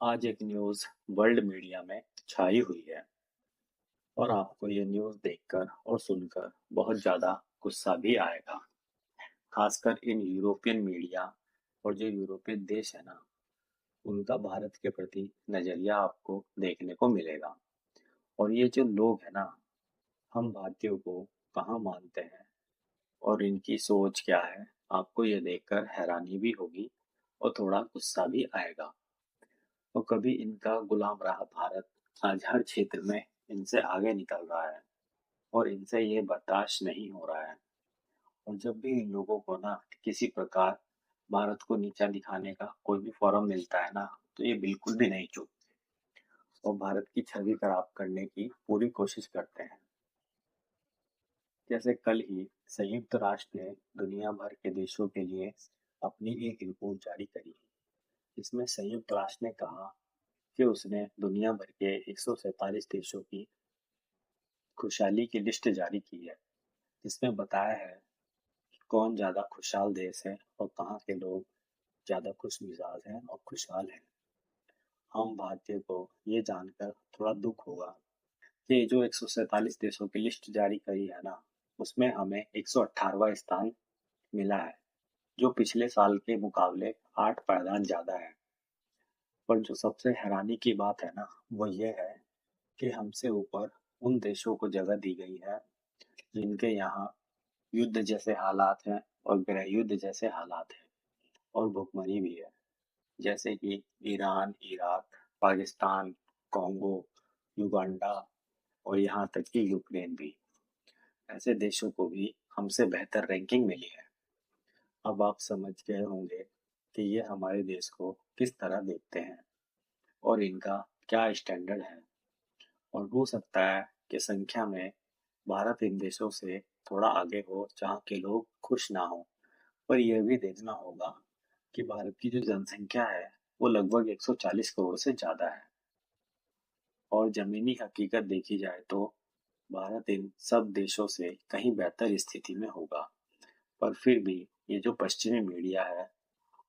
आज एक news world media में छाई हुई है और आपको ये न्यूज़ देखकर और सुनकर बहुत ज़्यादा गुस्सा भी आएगा। खासकर इन यूरोपियन मीडिया और जो यूरोपियन देश है ना, उनका भारत के प्रति नज़रिया आपको देखने को मिलेगा। और ये जो लोग हैं ना, हम भारतीयों को कहाँ मानते हैं और इनकी सोच क्या है, आपको ये देखकर हैरानी भी होगी और थोड़ा गुस्सा भी आएगा। और कभी इनका गुलाम रहा भारत आज हर क्षेत्र में इनसे आगे निकल रहा है और इनसे ये बर्दाश्त नहीं हो रहा है। और जब भी इन लोगों को ना किसी प्रकार भारत को नीचा दिखाने का कोई भी फोरम मिलता है ना, तो ये बिल्कुल भी नहीं चूकते और भारत की छवि खराब करने की पूरी कोशिश करते हैं। जैसे कल ही संयुक्त राष्ट्र ने दुनिया भर के देशों के लिए अपनी एक रिपोर्ट जारी करी। इसमें संयुक्त राष्ट्र ने कहा कि उसने दुनिया भर के 147 देशों की खुशहाली की लिस्ट जारी की है, जिसमें बताया है कि कौन ज़्यादा खुशहाल देश है और कहाँ के लोग ज़्यादा खुश मिजाज हैं और खुशहाल हैं। हम भारतीय को ये जानकर थोड़ा दुख होगा कि जो 147 देशों की लिस्ट जारी करी है ना, उसमें हमें 118वां स्थान मिला है, जो पिछले साल के मुकाबले 8 पायदान ज़्यादा है। पर जो सबसे हैरानी की बात है ना, वो ये है कि हमसे ऊपर उन देशों को जगह दी गई है जिनके यहाँ युद्ध जैसे हालात हैं और गृह युद्ध जैसे हालात हैं और भुखमरी भी है। जैसे कि Iran, Iraq, Pakistan, Congo, Uganda और यहाँ तक कि यूक्रेन भी। ऐसे देशों को भी हमसे बेहतर रैंकिंग मिली है। अब आप समझ गए होंगे कि ये हमारे देश को किस तरह देखते हैं और इनका क्या स्टैंडर्ड है। और हो सकता है कि संख्या में भारत इन देशों से थोड़ा आगे हो जहाँ के लोग खुश ना हो। पर यह भी देखना होगा कि भारत की जो जनसंख्या है वो लगभग 140 करोड़ से ज्यादा है और जमीनी हकीकत देखी जाए तो भारत इन सब देशों से कहीं बेहतर स्थिति में होगा। पर फिर भी ये जो पश्चिमी मीडिया है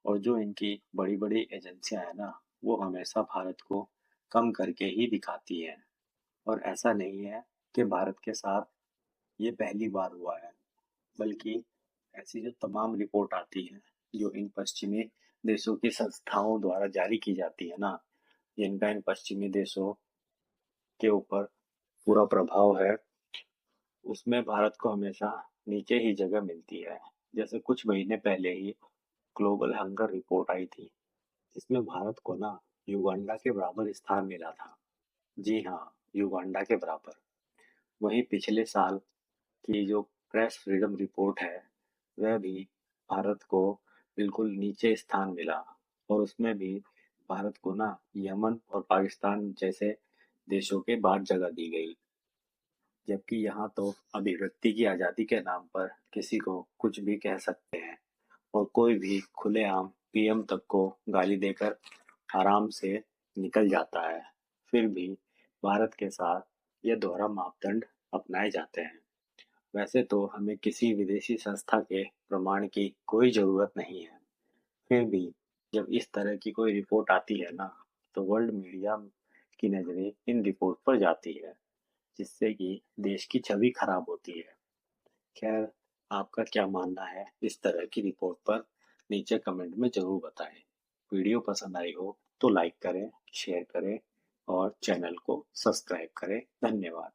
और जो इनकी बड़ी बड़ी एजेंसियां हैं ना, वो हमेशा भारत को कम करके ही दिखाती है। और ऐसा नहीं है कि भारत के साथ ये पहली बार हुआ है, बल्कि ऐसी जो तमाम रिपोर्ट आती है जो इन पश्चिमी देशों की संस्थाओं द्वारा जारी की जाती है ना, जिनका इन पश्चिमी देशों के ऊपर पूरा प्रभाव है, उसमें भारत को हमेशा नीचे ही जगह मिलती है। जैसे कुछ महीने पहले ही ग्लोबल हंगर रिपोर्ट आई थी, जिसमें भारत को ना युगांडा के बराबर स्थान मिला था। जी हाँ, युगांडा के बराबर। वहीं पिछले साल की जो प्रेस फ्रीडम रिपोर्ट है, वह भी भारत को बिल्कुल नीचे स्थान मिला और उसमें भी भारत को ना यमन और पाकिस्तान जैसे देशों के बाद जगह दी गई। जबकि यहाँ तो अभिव्यक्ति की आज़ादी के नाम पर किसी को कुछ भी कह सकते हैं और कोई भी खुलेआम पीएम तक को गाली देकर आराम से निकल जाता है। फिर भी भारत के साथ ये दोहरा मापदंड अपनाए जाते हैं। वैसे तो हमें किसी विदेशी संस्था के प्रमाण की कोई ज़रूरत नहीं है। फिर भी जब इस तरह की कोई रिपोर्ट आती है ना, तो वर्ल्ड मीडिया की नज़रें इन रिपोर्ट पर जाती है, जिससे कि देश की छवि खराब होती है। खैर, आपका क्या मानना है इस तरह की रिपोर्ट पर, नीचे कमेंट में ज़रूर बताएं। वीडियो पसंद आई हो तो लाइक करें, शेयर करें और चैनल को सब्सक्राइब करें। धन्यवाद।